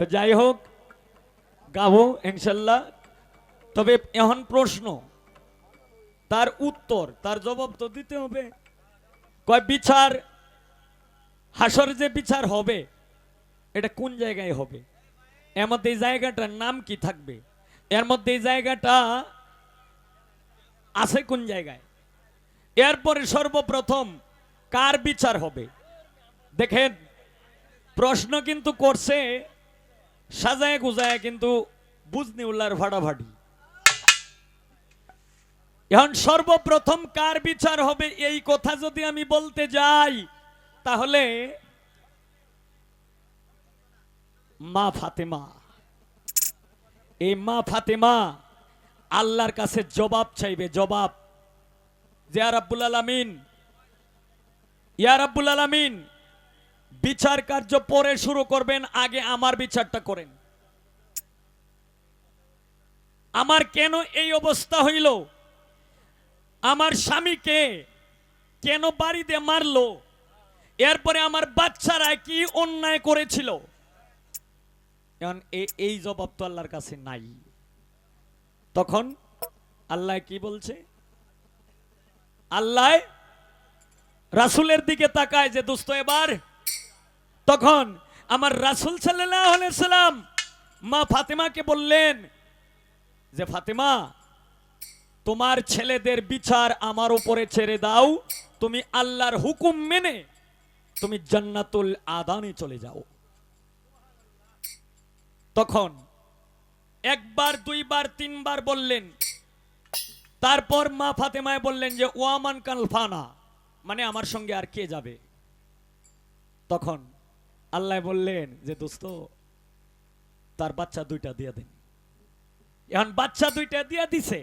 তো যাই হোক গাবো ইনশাল্লাহ। তবে এখন প্রশ্ন, তার উত্তর, তার জবাব তো দিতে হবে। কয় বিচার, হাসর যে বিচার হবে এটা কোন জায়গায় হবে, এর মধ্যে এই জায়গাটার নাম কি থাকবে, এর মধ্যে এই জায়গাটা আছে কোন জায়গায়, এরপরে সর্বপ্রথম কার বিচার হবে। দেখেন প্রশ্ন কিন্তু করছে সাজায় গুজায়, কিন্তু বুঝনি উল্লার ফাটাফাটি। এখন সর্বপ্রথম কার বিচার হবে এই কথা যদি আমি বলতে যাই, তাহলে মা ফাতেমা, এই মা ফাতেমা আল্লাহর কাছে জবাব চাইবে, জবাব। ইয়া রাব্বুল আলামিন, ইয়া রাব্বুল আলামিন, বিচার কার্য পরে শুরু করবেন, আগে আমার বিচারটা করেন। আমার কেন এই অবস্থা হইল, আমার স্বামীকে কেন বাড়িতে মারলো, এরপরে আমার বাচ্চারা কি অন্যায় করেছিল, এখন এই জবাব তো আল্লাহর কাছে নাই। তখন আল্লাহ কি বলছে, আল্লাহ রাসূলের দিকে তাকায় যে দোস্ত এবার। তখন আমার রাসূল সাল্লাল্লাহু আলাইহি সাল্লাম মা ফাতেমাকে বললেন যে ফাতেমা, তোমার ছেলেদের বিচার আমার উপরে ছেড়ে দাও, তুমি আল্লাহর হুকুম মেনে তুমি জান্নাতুল আদানে চলে যাও। তখন একবার দুইবার তিনবার বললেন, তারপর মা ফাতেমায় বললেন যে ওয়ামান কালফানা, মানে আমার সঙ্গে আর কে যাবে। তখন আল্লাহ বললেন যে দোস্ত তার বাচ্চা দুইটা দিয়ে দেন। এখন বাচ্চা দুইটা দিয়ে দিছে,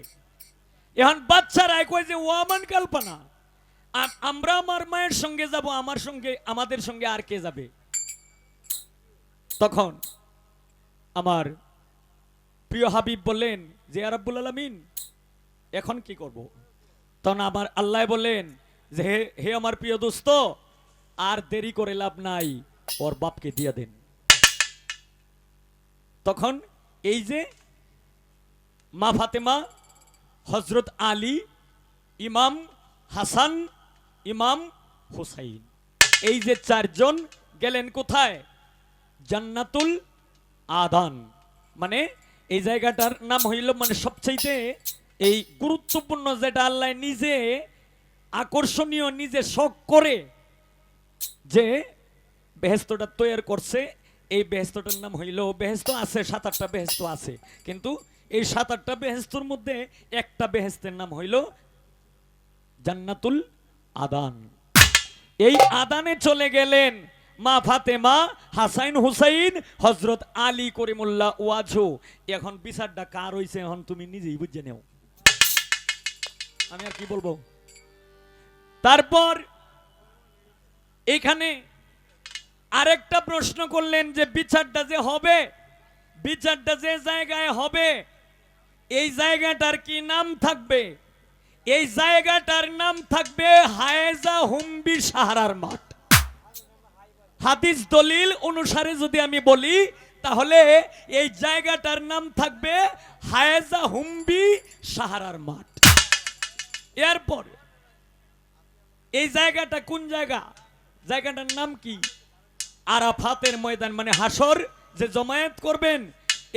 এখন বাচ্চারা কয় যে ওয়ামান কালপানা, আমরা আমার মায়ের সঙ্গে যাব, আমার সঙ্গে আমাদের সঙ্গে আর কে যাবে। তখন আমার প্রিয় হাবিব বললেন যে ইয়া রাব্বুল আলামিন, এখন কি করব। তখন আমার আল্লাহ বললেন যে হে আমার প্রিয় দোস্ত, আর দেরি করে লাভ নাই, ওর বাপকে দিয়ে দেন। তখন এই যে মা ফাতেমা, হযরত আলী, ইমাম হাসান, ইমাম হুসাইন, এই যে চারজন গেলেন কোথায়, জান্নাতুল আদান। মানে এই জায়গাটার নাম হইল, মানে সবচেয়ে এই গুরুত্বপূর্ণ, যেটা আল্লাহ নিজে আকর্ষণীয়, নিজে শখ করে যে বেহেশতটা তৈরি করছে, এই বেহেশতটার নাম হইল, বেহেশত আছে 7-8টা বেহেশত আছে, কিন্তু এই 7-8টা বেহেশতের মধ্যে একটা বেহেশতের নাম হইল জান্নাতুল আদান। এই আদানে চলে গেলেন মা ফাতেমা, হাসাইন হুসাইন, হযরত আলী করিমুল্লাহ ওয়াজু। এখন বিচারটা কার হইছে এখন তুমি নিজেই বুঝে নেও, আমি আর কি বলবো। তারপর এখানে আরেকটা প্রশ্ন করলেন যে বিচারটা যে হবে, বিচারটা যে জায়গায় হবে, এই জায়গাটার কি নাম থাকবে। এই জায়গাটার নাম থাকবে হায়েজা হুম্বি সাহারার মাঠ। হাদিস দলিল অনুসারে যদি আমি বলি, তাহলে এই জায়গাটার নাম থাকবে হায়েজা হুম্বি সাহারার মাঠ। এরপর এই জায়গাটা কোন জায়গা, জায়গাটার নাম কি, আরাফাতের ময়দান। মানে হাসর যে জমায়েত করবেন,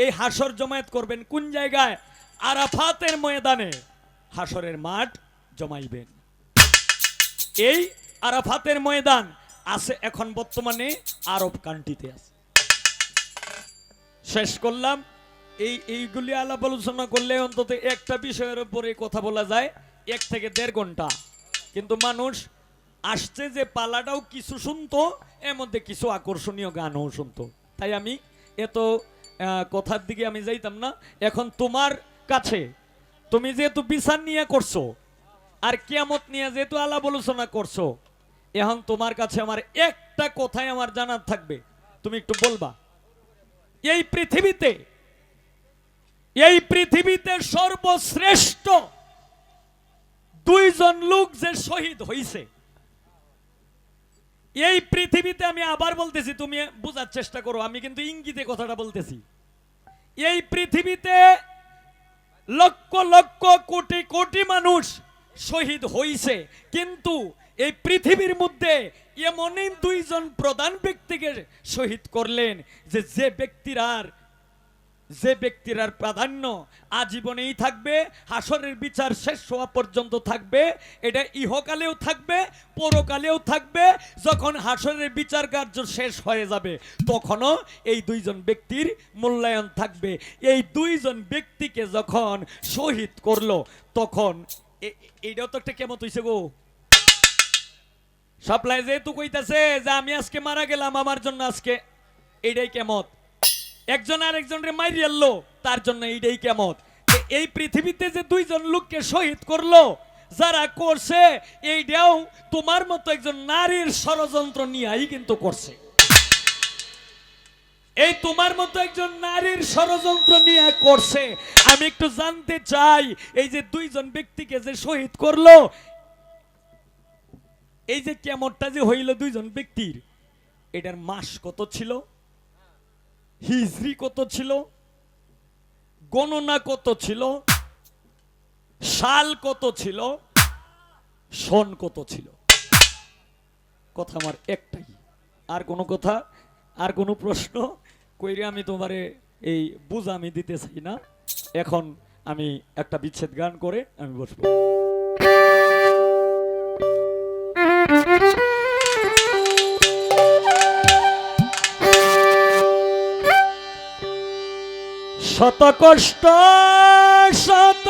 এই হাসর জমায়েত করবেন কোন জায়গায়, আরাফাতের ময়দানে হাসরের মাঠ জমাইবেন। এই আরাফাতের ময়দান আছে এখন বর্তমানে আরব কান্ট্রিতে আছে। শেষ করলাম। এইগুলি আলাপ আলোচনা করলে অন্তত একটা বিষয়ের উপরে কথা বলা যায় 1 থেকে 1.5 ঘন্টা, কিন্তু মানুষ আসছে যে পালাটাও কিছু শুনতো, এর মধ্যে কিছু আকর্ষণীয় গানও শুনতো। তাই আমি এত কথার দিকে আমি যাইতাম না। এখন তোমার কাছে, তুমি যেহেতু বিচার নিয়ে করছো আর কিয়ামত নিয়ে যেহেতু আলাপ আলোচনা করছো, এখন তোমার কাছে আমার একটা কথাই আমার জানার থাকবে, তুমি একটু বলবা এই পৃথিবীতে সর্বশ্রেষ্ঠ 2 জন লোক যে শহীদ হইছে, এই পৃথিবীতে, আমি আবার বলতেছি, তুমি বোঝার চেষ্টা করো, আমি কিন্তু ইঙ্গিতে কথাটা বলতেছি। এই পৃথিবীতে লক্ষ লক্ষ কোটি কোটি মানুষ শহীদ হইছে, কিন্তু এই পৃথিবীর মধ্যে এমনই দুইজন প্রধান ব্যক্তিকে শহীদ করলেন যে ব্যক্তির আর প্রাধান্য আজীবনেই থাকবে, হাসরের বিচার শেষ হওয়া পর্যন্ত থাকবে, এটা ইহকালেও থাকবে, পরকালেও থাকবে। যখন হাসরের বিচার কার্য শেষ হয়ে যাবে তখনও এই দুইজন ব্যক্তির মূল্যায়ন থাকবে। এই দুইজন ব্যক্তিকে যখন শহীদ করলো তখন এইটাও তো একটা কেমত হইছে গো। সাপ্লাই যেহেতু কইতাছে যে আমি আজকে মারা গেলাম, আমার জন্য আজকে এইটাই কেমত। একজন আর একজনের মাইরি আনলো, তার জন্য এইটাই কেমত। এই পৃথিবীতে যে দুইজন লোককে শহীদ করলো, যারা করছে এইটাও তোমার মতো একজন নারীর ষড়যন্ত্র নিয়েই কিন্তু করছে। এই তোমার মতো একজন নারীর ষড়যন্ত্র নিয়ে করছে। আমি একটু জানতে চাই, এই যে দুইজন ব্যক্তিকে যে শহীদ করলো, এই যে কেমনটা যে হইল দুইজন ব্যক্তির, এটার মাস কত ছিল, হিজরি কত ছিল, গণনা কত ছিল, সাল কত ছিল, সন কত ছিল? কথা আমার একটাই, আর কোনো কথা, আর কোনো প্রশ্ন কইরে আমি তোমারে এই বুঝা আমি দিতে চাই না। এখন আমি একটা বিচ্ছেদ গান করে আমি বসবো। শত কষ্ট শত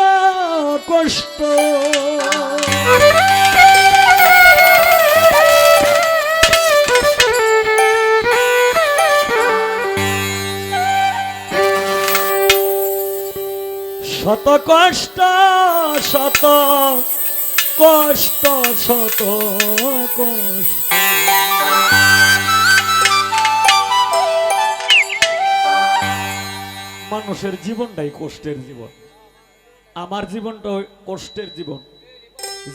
কষ্ট শত কষ্ট শত কষ্ট শত কষ্ট মানুষের জীবনটাই কষ্টের জীবন। আমার জীবনটা কষ্টের জীবন।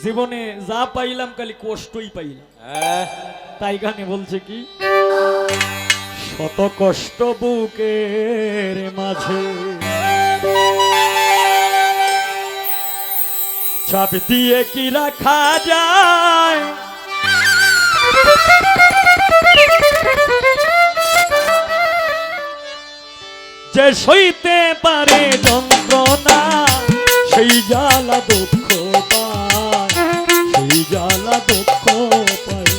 জীবনে যা পাইলাম খালি কষ্টই পাইলাম। তাই গানে বলছে কি, শত কষ্ট বুকের মাঝে চাপ দিয়ে কি রাখা যায়, যে সইতে পারে যন্ত্রণা সেই জ্বালা দুঃখ পায়, সেই জ্বালা দুঃখ পায়।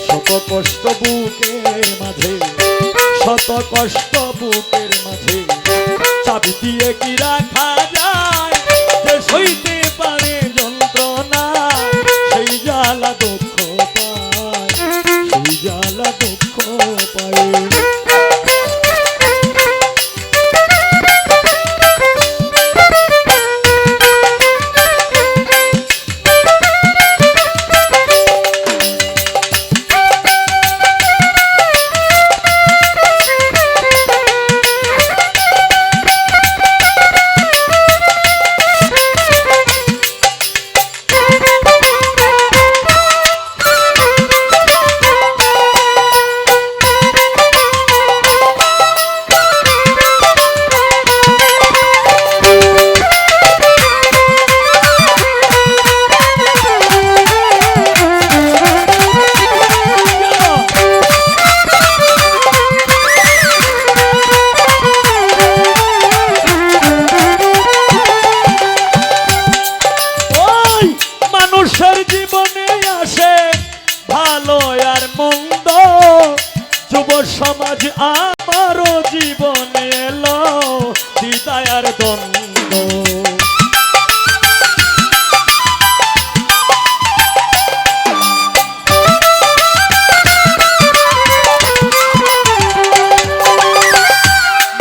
শত কষ্ট বুকের মাঝে, শত কষ্ট বুকের মাঝে চাপ দিয়ে কি রাখা যায়, যে সইতে পারে যন্ত্রণা সেই জ্বালা দুঃখ পায়, সেই জ্বালা দুঃখ পায়। সমাজ আমারও জীবনে এলো দ্বিধার দ্বন্দ্ব,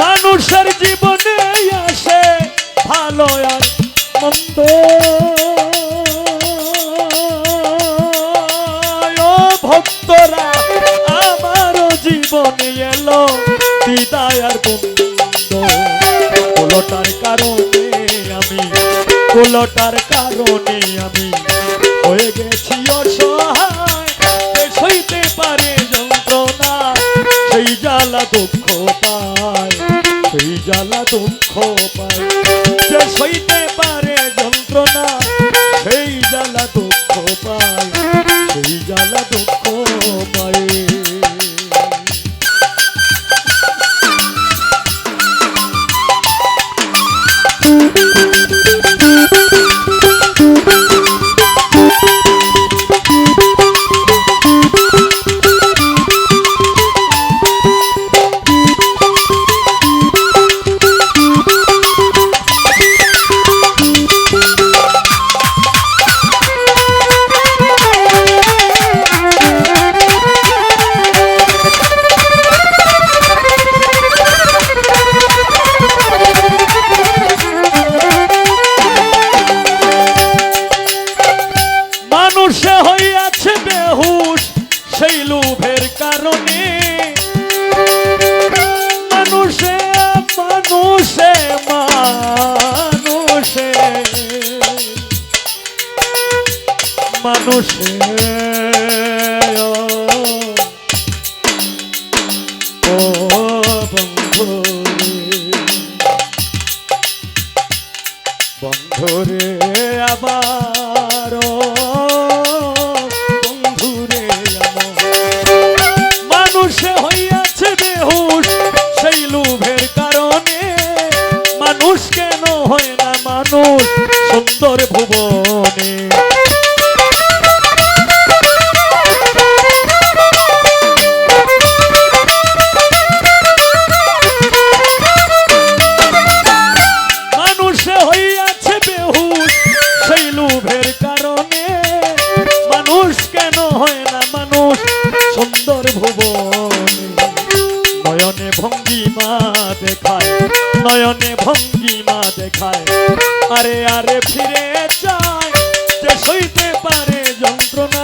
মানুষের জীবনে আসে ভালো আর মন্দ। ভক্তরা জীবনে এলো বিদায় আর বন্ধ, কোলটার কারণে আমি, কোলটার কারণে আমি হয়ে গেছি অসহায়, সইতে পায় সেই জ্বালা দুঃখ পায় যে সইতে পারে যন্ত্রণা সেই জ্বালা দুঃখ পায় সেই জ্বালা দুঃখ পায় সেই লোভের কারণে মানুষে মানুষে মানুষে মানুষে ও বন্ধুরে আবার মানুষে হইয়াছে বেহুশ সেই লোভের কারণে মানুষ কেন হয় না মানুষ সুন্দর ভুবনে মানুষে হইয়াছে বেহুশ সেই লোভের কারণে মানুষ কেন হয় না মানুষ সুন্দর ভুবনে নয়নে ভঙ্গিমা দেখায় নয়নে ভঙ্গিমা দেখায় আরে আরে ফিরে যায় যে সইতে পারে যন্ত্রণা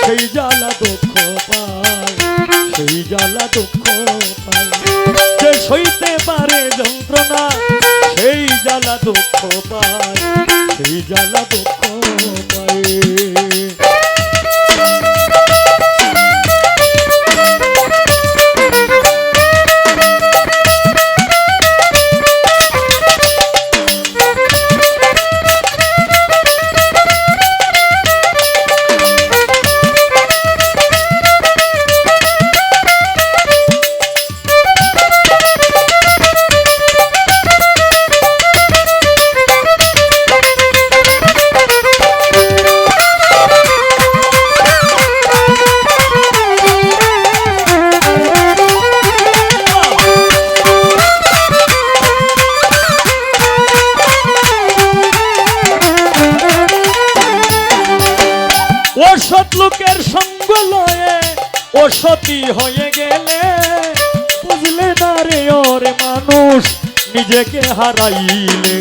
সেই জ্বালা দুঃখ পায় সেই জ্বালা দুঃখ পায় যে সইতে পারে যন্ত্রণা সেই জ্বালা দুঃখ পায় সেই জ্বালা দুঃখ পায় অসৎ লোকের সঙ্গ লয়ে অসতী হয়ে গেলে বুঝলে না রে ওরে মানুষ নিজেকে হারাইলে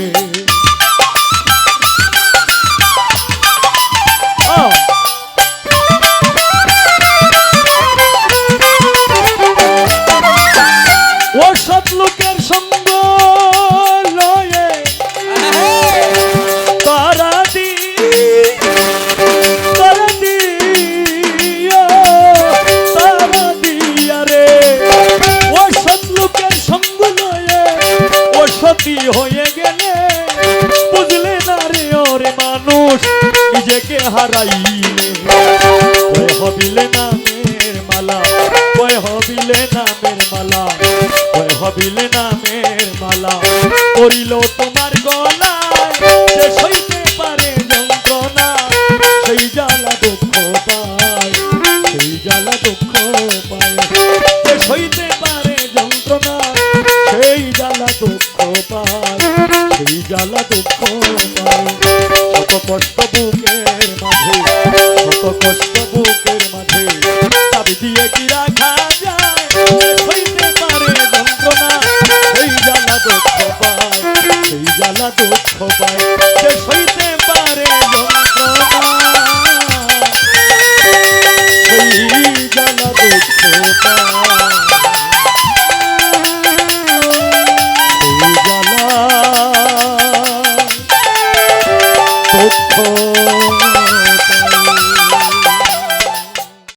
অসৎ লোকের সঙ্গ লয়ে তারা সতী হয়ে গেলে বুঝলে না রে ওরে মানুষ নিজেকে হারাইলে কয় হবিলে নামের মালা কয় হবিলে নামের মালা কয় হবিলে নামের মালা করিল তোমার গলায় যে সইতে পারে যন্ত্রণা সেই জ্বালা দুঃখ পায় সেই জ্বালা দুঃখ পায় যে সইতে পারে যন্ত্রণা সেই জ্বালা দুঃখ পায় সেই জ্বালা দুঃখ পায় শত কষ্ট বুকের মাঝে শত কষ্ট বুকের মাঝে চাবি দিয়ে কি রাখা যায় সইতে পারে যন্ত্রণা সেই জ্বালা দুঃখ পায় সেই জ্বালা দুঃখ পায় যে সইতে